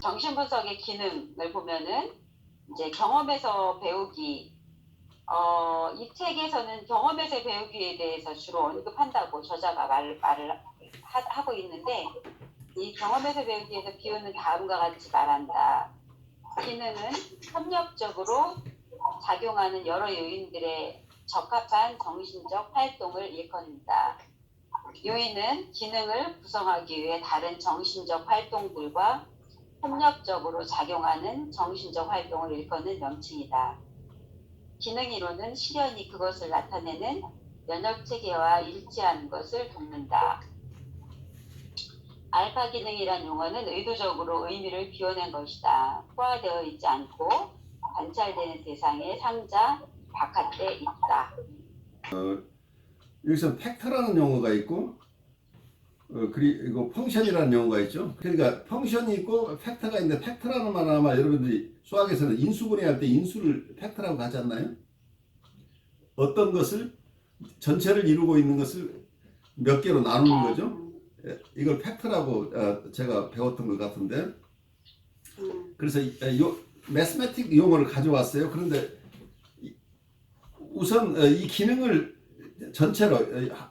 정신분석의 기능을 보면은 이제 경험에서 배우기, 이 책에서는 경험에서 배우기에 대해서 주로 언급한다고 저자가 말을 하고 있는데, 이 경험에서 배우기에서 비유는 다음과 같이 말한다. 기능은 협력적으로 작용하는 여러 요인들의 적합한 정신적 활동을 일컫는다. 요인은 기능을 구성하기 위해 다른 정신적 활동들과 협력적으로 작용하는 정신적 활동을 일컫는 명칭이다. 기능이론은 실현이 그것을 나타내는 면역체계와 일치하는 것을 돕는다. 알파 기능이란 용어는 의도적으로 의미를 비워낸 것이다. 포화되어 있지 않고 관찰되는 대상의 상자 바깥에 있다. 여기서 팩터라는 용어가 있고 그리고 펑션이라는 용어가 있죠. 그러니까 펑션이 있고 팩터가 있는데, 팩터라는 말은 아마 여러분들이 수학에서는 인수분해할 때 인수를 팩터라고 하지 않나요? 어떤 것을 전체를 이루고 있는 것을 몇 개로 나누는 거죠. 이걸 팩터라고 제가 배웠던 것 같은데, 그래서 매스매틱 용어를 가져왔어요. 그런데 우선 이 기능을 전체로,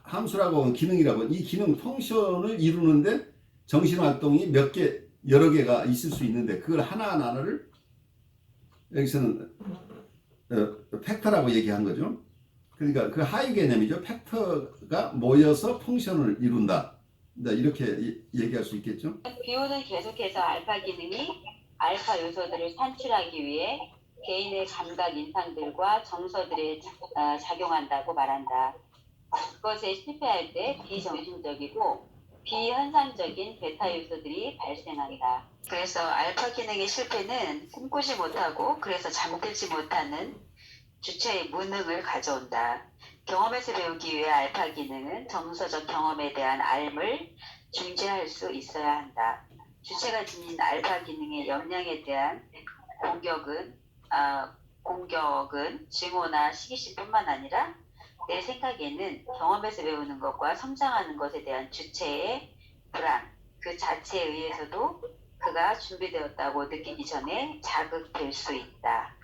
함수라고 하면 기능이라고 하면 이 기능 펑션을 이루는데 정신활동이 몇 개, 여러 개가 있을 수 있는데, 그걸 하나하나를 여기서는 팩터라고 얘기한 거죠. 그러니까 그 하위 개념이죠. 팩터가 모여서 펑션을 이룬다, 이렇게 얘기할 수 있겠죠. 비오는 계속해서 알파 기능이 알파 요소들을 산출하기 위해 개인의 감각 인상들과 정서들에 작용한다고 말한다. 그것에 실패할 때 비정신적이고 비현상적인 베타 요소들이 발생한다. 그래서 알파 기능의 실패는 꿈꾸지 못하고 그래서 잠들지 못하는 주체의 무능을 가져온다. 경험에서 배우기 위해 알파 기능은 정서적 경험에 대한 알을 중재할 수 있어야 한다. 주체가 지닌 알파 기능의 역량에 대한 공격은 증오나 시기심뿐만 아니라 내 생각에는 경험에서 배우는 것과 성장하는 것에 대한 주체의 불안, 그 자체에 의해서도 그가 준비되었다고 느끼기 전에 자극될 수 있다.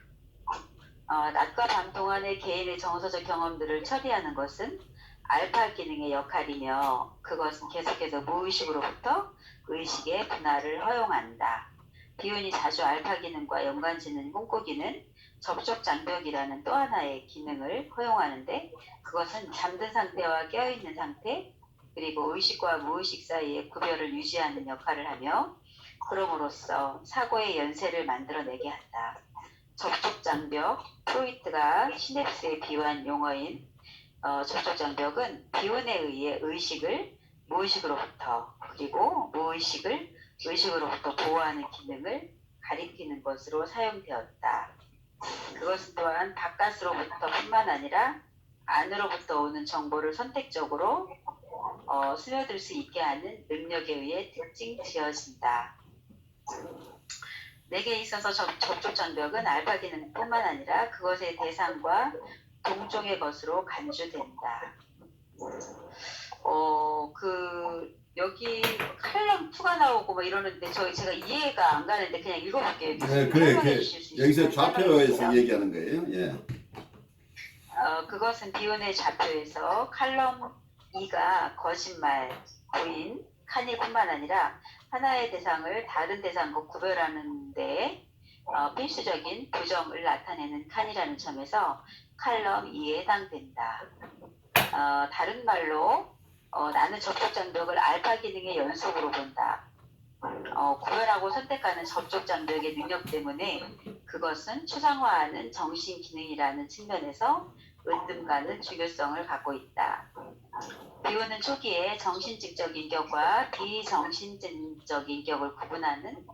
낮과 밤 동안의 개인의 정서적 경험들을 처리하는 것은 알파 기능의 역할이며, 그것은 계속해서 무의식으로부터 의식의 분할을 허용한다. 비운이 자주 알파 기능과 연관짓는 꿈꾸기는 접촉 장벽이라는 또 하나의 기능을 허용하는데, 그것은 잠든 상태와 깨어있는 상태, 그리고 의식과 무의식 사이의 구별을 유지하는 역할을 하며, 그럼으로써 사고의 연쇄를 만들어내게 한다. 접촉 장벽, 프로이트가 시냅스에 비유한 용어인 접촉 장벽은 비운에 의해 의식을 무의식으로부터, 그리고 무의식을 의식으로부터 보호하는 기능을 가리키는 것으로 사용되었다. 그것은 또한 바깥으로부터 뿐만 아니라 안으로부터 오는 정보를 선택적으로 스며들 수 있게 하는 능력에 의해 특징 지어진다. 내게 있어서 접촉 장벽은 알파 기능뿐만 아니라 그것의 대상과 동종의 것으로 간주된다. 여기 칼럼 2가 나오고 뭐 이러는데 제가 이해가 안 가는데 그냥 읽어볼게요. 네, 그래. 여기서 좌표에서 얘기하는 거예요. 예. 그것은 비운의 좌표에서 칼럼 2가 거짓말, 부인, 칸일뿐만 아니라 하나의 대상을 다른 대상과 구별하는 데 필수적인 부정을 나타내는 칸이라는 점에서 칼럼 2에 해당된다. 다른 말로 나는 접촉 장벽을 알파 기능의 연속으로 본다. 구별하고 선택하는 접촉 장벽의 능력 때문에 그것은 추상화하는 정신 기능이라는 측면에서 은둔가는 중요성을 갖고 있다. 비운은 초기에 정신증적 인격과 비정신증적 인격을 구분하는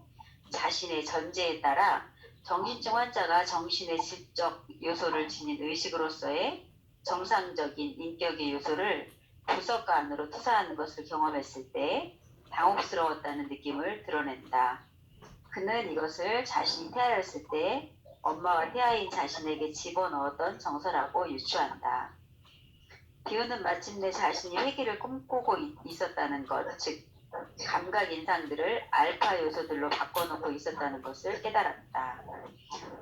자신의 전제에 따라 정신증 환자가 정신의 질적 요소를 지닌 의식으로서의 정상적인 인격의 요소를 구석가 안으로 투사하는 것을 경험했을 때 당혹스러웠다는 느낌을 드러낸다. 그는 이것을 자신이 태아였을 때 엄마와 태아인 자신에게 집어넣었던 정서라고 유추한다. 비운은 마침내 자신이 회개를 꿈꾸고 있었다는 것, 즉 감각 인상들을 알파 요소들로 바꿔놓고 있었다는 것을 깨달았다.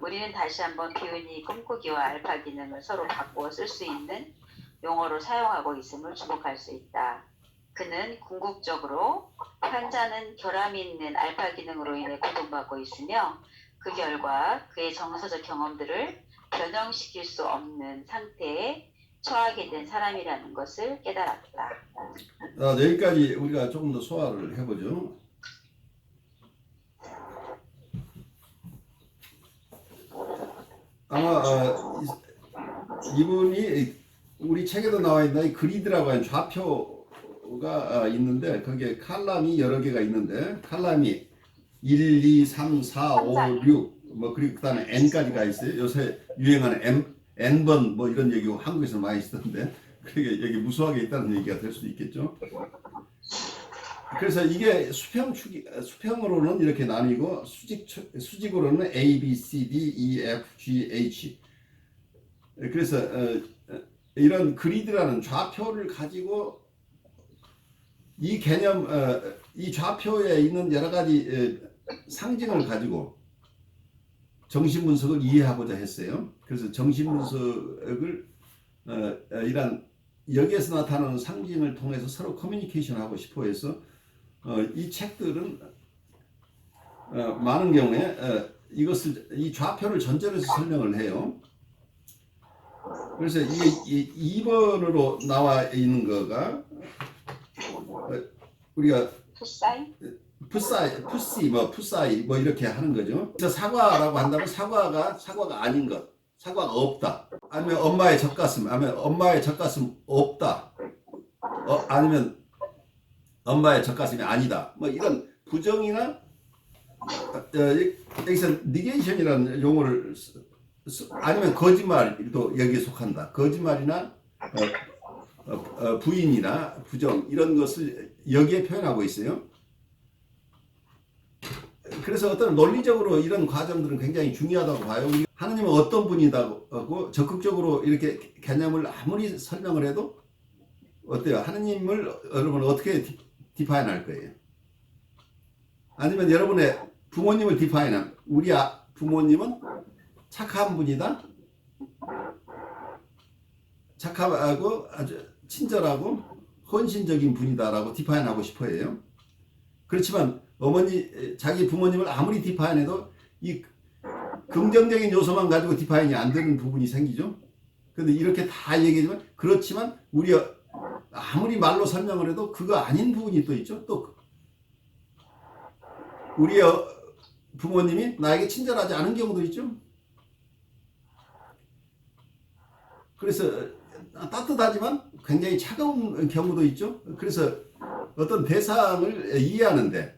우리는 다시 한번 표현이 꿈꾸기와 알파 기능을 서로 바꾸어 쓸 수 있는 용어로 사용하고 있음을 주목할 수 있다. 그는 궁극적으로 환자는 결함이 있는 알파 기능으로 인해 고통받고 있으며 그 결과 그의 정서적 경험들을 변형시킬 수 없는 상태에 처하게 된 사람이라는 것을 깨달았다. 여기까지 우리가 조금 더 소화를 해보죠. 아마 이분이 우리 책에도 나와 있는 이 그리드라고 하는 좌표가 있는데 거기에 칼럼이 여러 개가 있는데 칼럼이 1, 2, 3, 4, 5, 6 뭐 그리고 그다음에 n까지가 있어요. 요새 유행하는 n번 뭐 이런 얘기 한국에서 많이 쓰던데 그게 여기 무수하게 있다는 얘기가 될 수도 있겠죠. 그래서 이게 수평으로는 이렇게 나뉘고 수직으로는 A, B, C, D, E, F, G, H. 그래서 이런 그리드라는 좌표를 가지고 이 개념, 이 좌표에 있는 여러 가지 상징을 가지고 정신 분석을 이해하고자 했어요. 그래서 정신 분석을 이런 여기에서 나타나는 상징을 통해서 서로 커뮤니케이션 하고 싶어 해서 이 책들은 많은 경우에 이 좌표를 전제로 해서 설명을 해요. 그래서 이게 2번으로 나와 있는 거가 우리가 푸사이 뭐 이렇게 하는 거죠. 그래서 사과라고 한다면 사과가 아닌 것, 사과가 없다. 아니면 엄마의 젖가슴, 아니면 엄마의 젖가슴 없다. 아니면 엄마의 젖가슴이 아니다. 뭐 이런 부정이나 여기서 니게이션이라는 용어를 아니면 거짓말도 여기에 속한다. 거짓말이나 부인이나 부정 이런 것을 여기에 표현하고 있어요. 그래서 어떤 논리적으로 이런 과정들은 굉장히 중요하다고 봐요. 하나님은 어떤 분이다고 적극적으로 이렇게 개념을 아무리 설명을 해도 어때요? 하나님을 여러분 어떻게 디파인 할 거예요? 아니면 여러분의 부모님을 디파인한 우리 부모님은 착한 분이다. 착하고 아주 친절하고 헌신적인 분이다라고 디파인하고 싶어 해요. 그렇지만 자기 부모님을 아무리 디파인해도 이 긍정적인 요소만 가지고 디파인이 안 되는 부분이 생기죠. 근데 이렇게 다 얘기하지만 그렇지만 우리 아무리 말로 설명을 해도 그거 아닌 부분이 또 있죠. 또 우리 부모님이 나에게 친절하지 않은 경우도 있죠. 그래서 따뜻하지만 굉장히 차가운 경우도 있죠. 그래서 어떤 대상을 이해하는데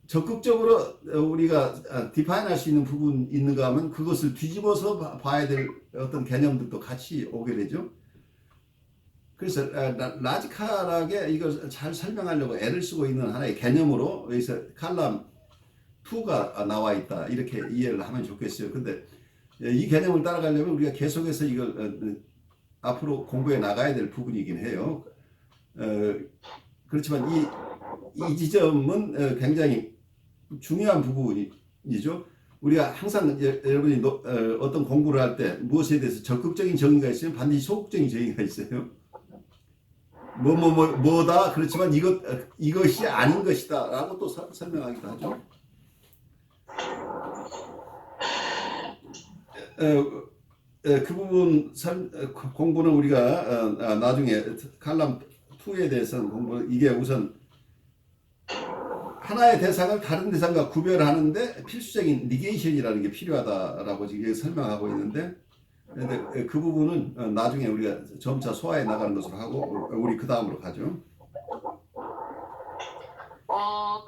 적극적으로 우리가 디파인할 수 있는 부분이 있는가 하면 그것을 뒤집어서 봐야 될 어떤 개념들도 같이 오게 되죠. 그래서 라지컬하게 이걸 잘 설명하려고 애를 쓰고 있는 하나의 개념으로 여기서 칼럼 2가 나와 있다 이렇게 이해를 하면 좋겠어요. 근데 이 개념을 따라가려면 우리가 계속해서 이걸 앞으로 공부해 나가야 될 부분이긴 해요. 그렇지만 이 지점은 굉장히 중요한 부분이죠. 우리가 항상 여러분이 어떤 공부를 할 때 무엇에 대해서 적극적인 정의가 있으면 반드시 소극적인 정의가 있어요. 뭐다 그렇지만 이것이 아닌 것이다 라고 또 설명하기도 하죠. 그 부분 공부는 우리가 나중에 칼럼 2에 대해서는 이게 우선 하나의 대상을 다른 대상과 구별하는데 필수적인 니게이션이라는 게 필요하다라고 지금 설명하고 있는데 그 부분은 나중에 우리가 점차 소화해 나가는 것으로 하고 우리 그 다음으로 가죠.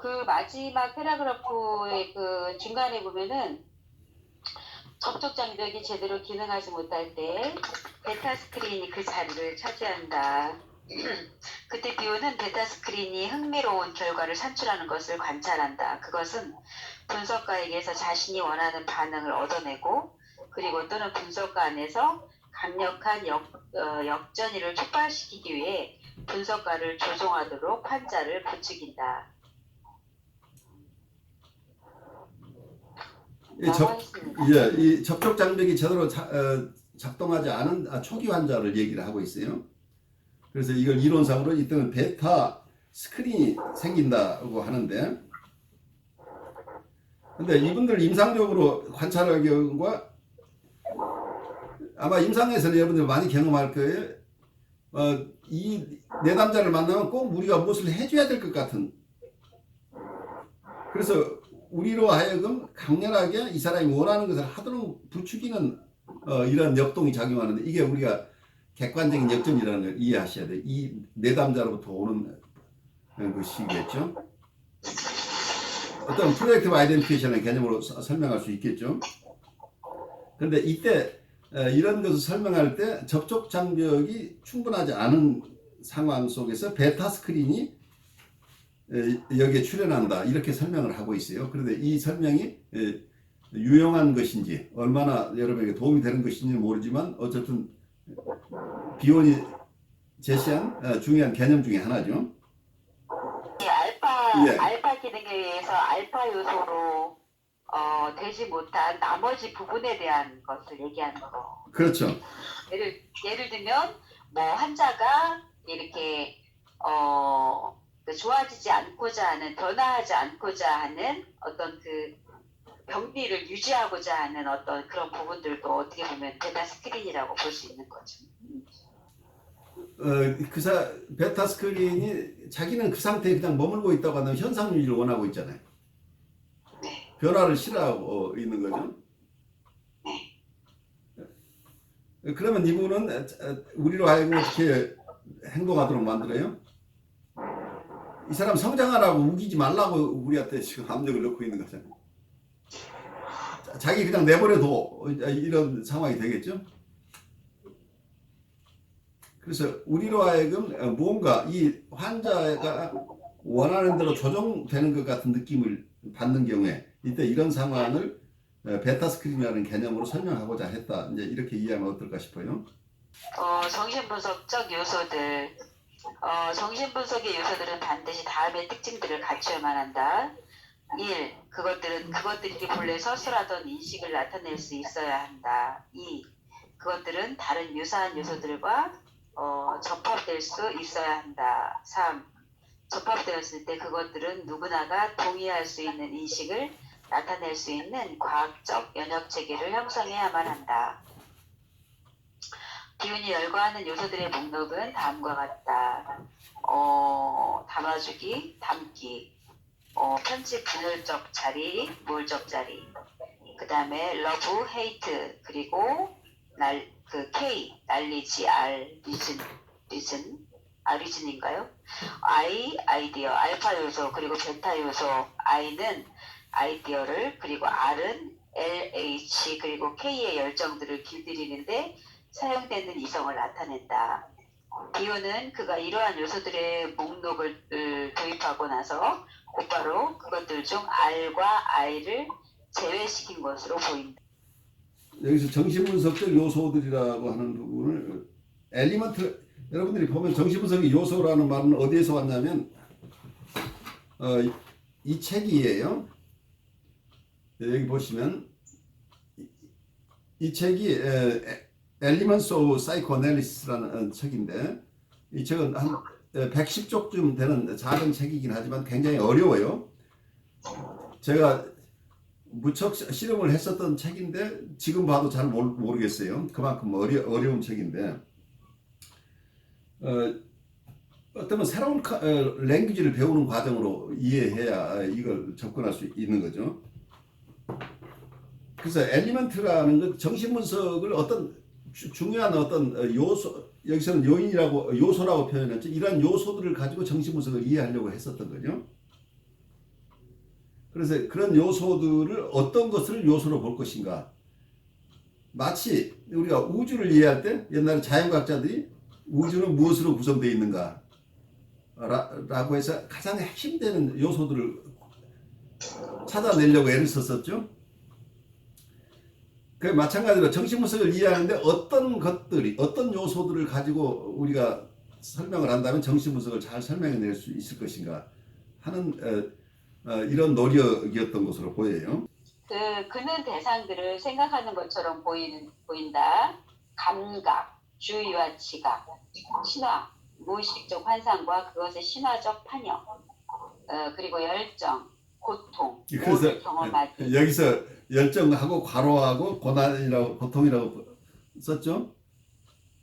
그 마지막 패러그래프의 그 중간에 보면은 접촉 장벽이 제대로 기능하지 못할 때 베타 스크린이 그 자리를 차지한다. 그때 비오는 베타 스크린이 흥미로운 결과를 산출하는 것을 관찰한다. 그것은 분석가에게서 자신이 원하는 반응을 얻어내고 그리고 또는 분석가 안에서 강력한 역전위를 촉발시키기 위해 분석가를 조종하도록 환자를 부추긴다. 이 접촉 장벽이 제대로 작동하지 않은 초기 환자를 얘기를 하고 있어요. 그래서 이걸 이론상으로 이때는 베타 스크린이 생긴다고 하는데, 근데 이분들 임상적으로 관찰할 경우가 아마 임상에서는 여러분들 많이 경험할 거예요. 이 내담자를 만나면 꼭 우리가 무엇을 해줘야 될 것 같은, 그래서 우리로 하여금 강렬하게 이 사람이 원하는 것을 하도록 부추기는 이런 역동이 작용하는데, 이게 우리가 객관적인 역전이라는 걸 이해하셔야 돼요. 이 내담자로부터 오는 것이겠죠. 어떤 프로젝티브 아이덴티피케이션의 개념으로 설명할 수 있겠죠. 그런데 이때 이런 것을 설명할 때 접촉 장벽이 충분하지 않은 상황 속에서 베타 스크린이 여기에 출현한다, 이렇게 설명을 하고 있어요. 그런데 이 설명이 유용한 것인지, 얼마나 여러분에게 도움이 되는 것인지 모르지만 어쨌든 비온이 제시한 중요한 개념 중에 하나죠. 알파 기능에 의해서 알파 요소로 되지 못한 나머지 부분에 대한 것을 얘기하는 거. 그렇죠. 예를 들면 뭐 환자가 이렇게 좋아지지 않고자 하는, 변화하지 않고자 하는 어떤 그 병리를 유지하고자 하는 어떤 그런 부분들도 어떻게 보면 베타 스크린이라고 볼 수 있는 거죠. 베타 스크린이 자기는 그 상태에 그냥 머물고 있다고 하는 현상 유지를 원하고 있잖아요. 네. 변화를 싫어하고 있는 거죠. 네. 그러면 이분은 우리로 하여금 어떻게 행동하도록 만들어요? 이 사람 성장하라고, 우기지 말라고 우리한테 지금 압력을 넣고 있는 거잖아요. 자기 그냥 내버려둬, 이런 상황이 되겠죠. 그래서 우리로 하여금 뭔가 이 환자가 원하는 대로 조정되는 것 같은 느낌을 받는 경우에, 이때 이런 상황을 베타 스크린이라는 개념으로 설명하고자 했다, 이제 이렇게 이해하면 어떨까 싶어요. 정신분석적 요소들. 정신분석의 요소들은 반드시 다음의 특징들을 갖춰야만 한다. 1. 그것들이 본래 서술하던 인식을 나타낼 수 있어야 한다. 2. 그것들은 다른 유사한 요소들과 접합될 수 있어야 한다. 3. 접합되었을 때 그것들은 누구나가 동의할 수 있는 인식을 나타낼 수 있는 과학적 연역 체계를 형성해야만 한다. 기운이 열거하는 요소들의 목록은 다음과 같다. 담아주기, 담기, 편집 분열적 자리, 몰적 자리, 그 다음에 러브, 헤이트, 그리고 K, 날리지, R, 리즌인가요? I, 아이디어, 알파 요소, 그리고 베타 요소. I는 아이디어를, 그리고 R은 LH, 그리고 K의 열정들을 길들이는데 사용되는 이성을 나타낸다. 비유는 그가 이러한 요소들의 목록을 도입하고 나서 곧바로 그것들 중 R과 I를 제외시킨 것으로 보인다. 여기서 정신분석적 요소들이라고 하는 부분을 엘리먼트, 여러분들이 보면 정신분석의 요소라는 말은 어디에서 왔냐면 이 책이에요. 여기 보시면 이 책이 Elements of Psychoanalysis라는 책인데, 이 책은 한 110쪽쯤 되는 작은 책이긴 하지만 굉장히 어려워요. 제가 무척 실험을 했었던 책인데 지금 봐도 잘 모르겠어요. 그만큼 어려운 책인데, 어쩌면 새로운 랭귀지를 배우는 과정으로 이해해야 이걸 접근할 수 있는 거죠. 그래서 엘리먼트라는 건 정신분석을 어떤 중요한 어떤 요소, 여기서는 요인이라고, 요소라고 표현했죠. 이러한 요소들을 가지고 정신분석을 이해하려고 했었던 거죠. 그래서 그런 요소들을 어떤 것을 요소로 볼 것인가. 마치 우리가 우주를 이해할 때 옛날에 자연과학자들이 우주는 무엇으로 구성되어 있는가 라고 해서 가장 핵심되는 요소들을 찾아내려고 애를 썼었죠. 그 마찬가지로 정신분석을 이해하는데 어떤 것들이, 어떤 요소들을 가지고 우리가 설명을 한다면 정신 분석을 잘 설명해낼 수 있을 것인가 하는 이런 노력이었던 것으로 보여요. 그는 대상들을 생각하는 것처럼 보인다. 감각, 주의와 지각, 신화, 무의식적 환상과 그것의 신화적 판형, 그리고 열정, 고통, 그래서 모든 경험하기. 여기서 열정하고 과로하고 고난이라고 고통이라고 썼죠.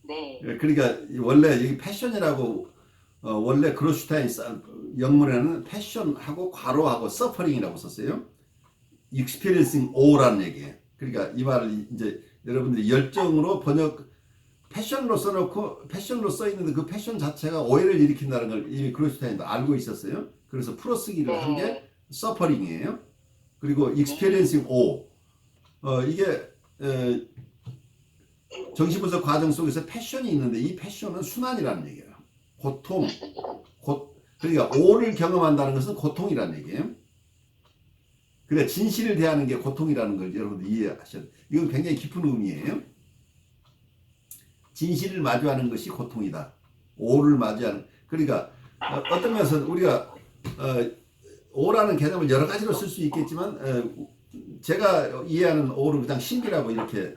네, 그러니까 원래 여기 패션이라고 원래 그로슈타인 영문에는 패션하고 과로하고 서퍼링이라고 썼어요. experiencing all라는 얘기예요. 그러니까 이 말을 이제 여러분들이 열정으로 패션으로 써놓고 패션으로 써 있는데 그 패션 자체가 오해를 일으킨다는 걸 이미 그로슈타인도 알고 있었어요. 그래서 풀어쓰기를 한 게 서퍼링이에요. 그리고 experiencing all 이게 정신분석 과정 속에서 패션이 있는데 이 패션은 순환이라는 얘기예요. 고통, 그러니까 오를 경험한다는 것은 고통이라는 얘기예요. 그러니까 진실을 대하는 게 고통이라는 걸 여러분들 이해하셔야 돼요. 이건 굉장히 깊은 의미예요. 진실을 마주하는 것이 고통이다. 오를 마주하는. 그러니까 어떤 면에서는 우리가 오라는 개념을 여러 가지로 쓸 수 있겠지만 제가 이해하는 오는 그냥 신비라고 이렇게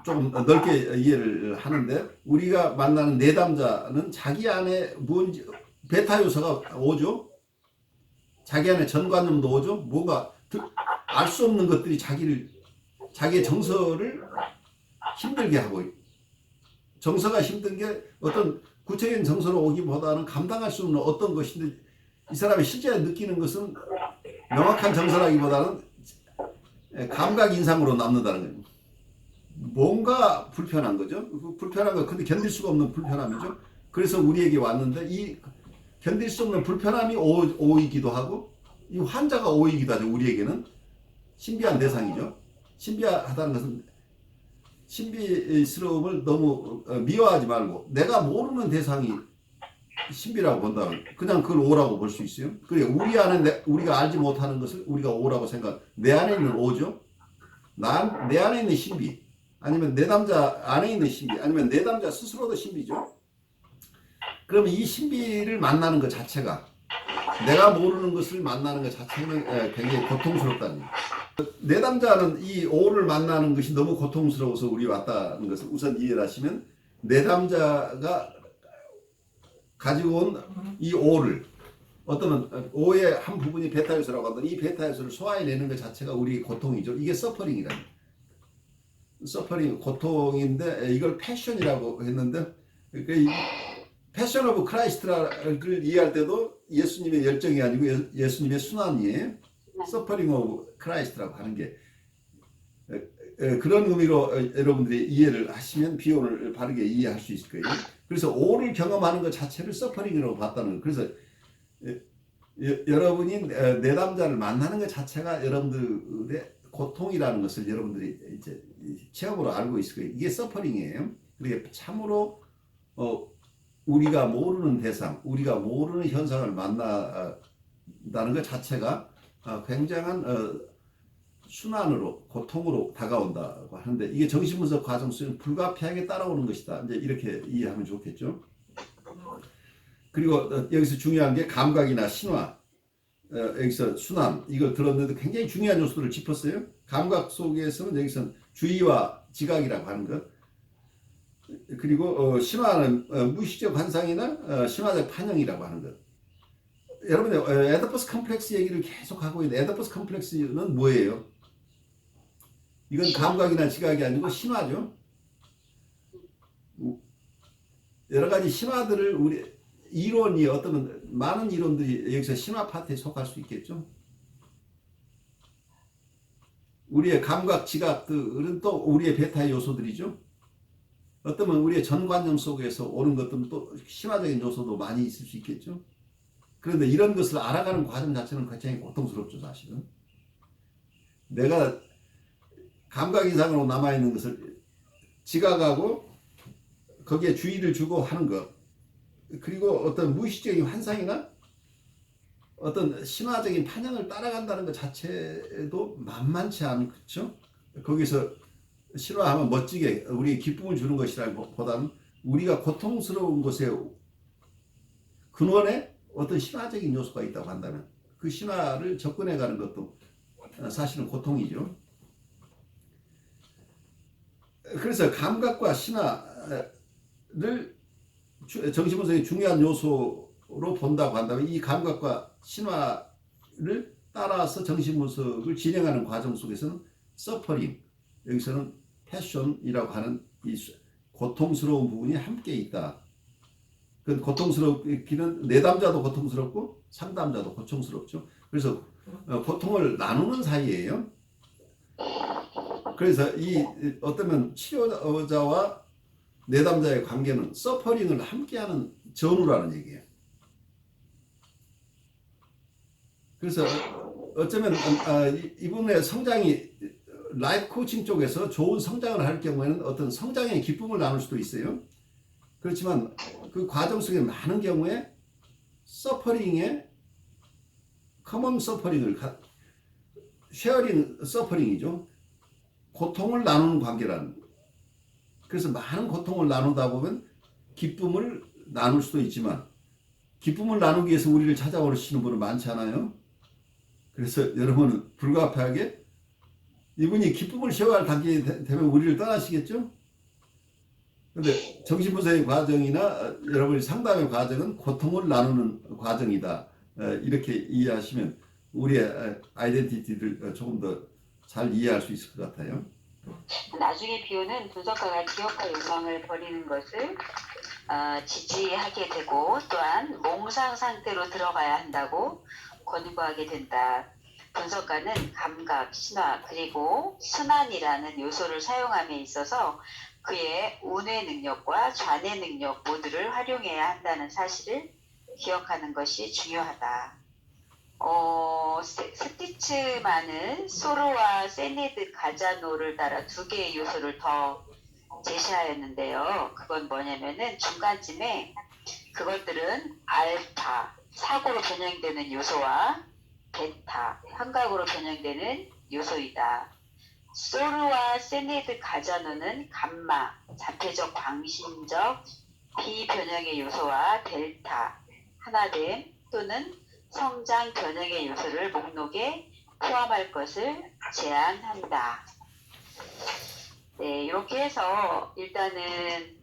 좀 넓게 이해를 하는데 우리가 만나는 내담자는 자기 안에 뭔지 베타 요소가 오죠. 자기 안에 전관념도 오죠. 뭔가 알 수 없는 것들이 자기의 정서를 힘들게 하고 정서가 힘든 게 어떤 구체적인 정서로 오기보다는 감당할 수 없는 어떤 것인데 이 사람이 실제 느끼는 것은 명확한 정서라기보다는 감각 인상으로 남는다는 거예요. 뭔가 불편한 거죠. 불편한 거 근데 견딜 수가 없는 불편함이죠. 그래서 우리에게 왔는데 이 견딜 수 없는 불편함이 오이기도 하고 이 환자가 오이기도 하죠. 우리에게는 신비한 대상이죠. 신비하다는 것은 신비스러움을 너무 미워하지 말고 내가 모르는 대상이 신비라고 본다면 그냥 그걸 오라고 볼 수 있어요. 그래 우리 안에 우리가 알지 못하는 것을 우리가 오라고 생각. 내 안에 있는 오죠. 내 안에 있는 신비. 아니면 내담자 안에 있는 신비. 아니면 내담자 스스로도 신비죠. 그러면 이 신비를 만나는 것 자체가 내가 모르는 것을 만나는 것 자체는 굉장히 고통스럽다는 거예요. 내담자는 이 오를 만나는 것이 너무 고통스러워서 우리 왔다는 것을 우선 이해를 하시면 내담자가 가지고 온 이 오를 어떤 오의 한 부분이 베타 요소라고 하는데 이 베타 요소를 소화해내는 것 자체가 우리 고통이죠. 이게 서퍼링이라는 서퍼링 고통인데 이걸 패션이라고 했는데 패션 오브 크라이스트를 이해할 때도 예수님의 열정이 아니고 예수님의 순환이에요. 서퍼링 오브 크라이스트라고 하는 게 그런 의미로 여러분들이 이해를 하시면 비혼을 바르게 이해할 수 있을 거예요. 그래서 오를 경험하는 것 자체를 서퍼링이라고 봤다는 거예요. 그래서 여러분이 내담자를 만나는 것 자체가 여러분들의 고통이라는 것을 여러분들이 이제 체험으로 알고 있을 거예요. 이게 서퍼링이에요. 그러니까 참으로 우리가 모르는 대상, 우리가 모르는 현상을 만난다는 것 자체가 굉장한 순환으로 고통으로 다가온다고 하는데 이게 정신분석 과정 속에 불가피하게 따라오는 것이다. 이제 이렇게 이해하면 좋겠죠. 그리고 여기서 중요한 게 감각이나 신화, 여기서 순환 이걸 들었는데 굉장히 중요한 요소를 짚었어요. 감각 속에서는 여기서 주의와 지각이라고 하는 것. 그리고 신화는 무의식적 환상이나 신화적 판형이라고 하는 것. 여러분들 에더퍼스 컴플렉스 얘기를 계속 하고 있는데 에더퍼스 컴플렉스는 뭐예요? 이건 감각이나 지각이 아니고 신화죠. 여러 가지 신화들을 우리 이론이 어떤 많은 이론들이 여기서 신화 파트에 속할 수 있겠죠. 우리의 감각 지각들은 또 우리의 베타 요소들이죠. 어쩌면 우리의 전관념 속에서 오는 것들은 또 신화적인 요소도 많이 있을 수 있겠죠. 그런데 이런 것을 알아가는 과정 자체는 굉장히 고통스럽죠, 사실은. 내가 감각 이상으로 남아있는 것을 지각하고 거기에 주의를 주고 하는 것. 그리고 어떤 무의식적인 환상이나 어떤 신화적인 판형을 따라간다는 것 자체도 만만치 않죠. 거기서 신화하면 멋지게 우리 기쁨을 주는 것이라기보다는 우리가 고통스러운 것에 근원에 어떤 신화적인 요소가 있다고 한다면 그 신화를 접근해 가는 것도 사실은 고통이죠. 그래서 감각과 신화를 정신분석의 중요한 요소로 본다고 한다면 이 감각과 신화를 따라서 정신분석을 진행하는 과정 속에서는 서퍼링, 여기서는 패션이라고 하는 이 고통스러운 부분이 함께 있다. 그 고통스럽기는 내담자도 고통스럽고 상담자도 고통스럽죠. 그래서 고통을 나누는 사이예요. 그래서 이 어쩌면 치료자와 내담자의 관계는 서퍼링을 함께하는 전우라는 얘기예요. 그래서 어쩌면 이분의 성장이 라이프 코칭 쪽에서 좋은 성장을 할 경우에는 어떤 성장의 기쁨을 나눌 수도 있어요. 그렇지만 그 과정 속에 많은 경우에 서퍼링의 커먼 서퍼링을 쉐어링 서퍼링이죠. 고통을 나누는 관계라는. 그래서 많은 고통을 나누다 보면 기쁨을 나눌 수도 있지만 기쁨을 나누기 위해서 우리를 찾아오시는 분은 많지 않아요. 그래서 여러분은 불가피하게 이분이 기쁨을 쉐어할 단계에 되면 우리를 떠나시겠죠? 근데 정신분석의 과정이나 여러분이 상담의 과정은 고통을 나누는 과정이다. 이렇게 이해하시면 우리의 아이덴티티를 조금 더 잘 이해할 수 있을 것 같아요. 나중에 비오는 분석가가 기억과 욕망을 버리는 것을 지지하게 되고 또한 몽상 상태로 들어가야 한다고 권고하게 된다. 분석가는 감각, 신화, 그리고 순환이라는 요소를 사용함에 있어서 그의 운의 능력과 좌뇌 능력 모두를 활용해야 한다는 사실을 기억하는 것이 중요하다. 스티츠만은 소로와 세네드 가자노를 따라 두 개의 요소를 더 제시하였는데요. 그건 뭐냐면은 중간쯤에 그것들은 알파, 사고로 변형되는 요소와 베타, 환각으로 변형되는 요소이다. 소르와 세네드 가자노는 감마, 자폐적 광신적 비변형의 요소와 델타, 하나됨 또는 성장 변형의 요소를 목록에 포함할 것을 제안한다. 네, 이렇게 해서 일단은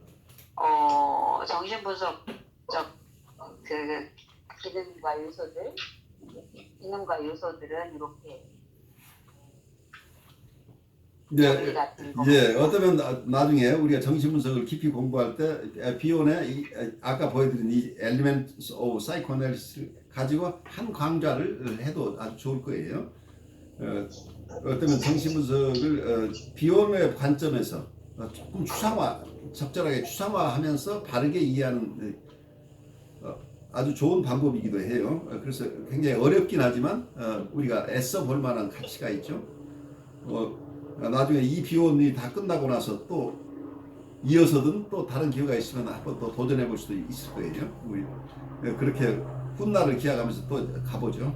정신분석적 그 기능과 요소들은 이렇게 네, 예, 어쩌면 나중에 우리가 정신분석을 깊이 공부할 때 비온의 아까 보여드린 이 Elements of Psychoanalysis를 가지고 한 강좌를 해도 아주 좋을 거예요. 어쩌면 정신분석을 비온의 관점에서 조금 적절하게 추상화하면서 바르게 이해하는 아주 좋은 방법이기도 해요. 그래서 굉장히 어렵긴 하지만 우리가 애써 볼 만한 가치가 있죠. 나중에 이 비원이 다 끝나고 나서 또 이어서든 또 다른 기회가 있으면 한번 또 도전해 볼 수도 있을 거예요. 우리 그렇게 훗날을 기약하면서 또 가보죠.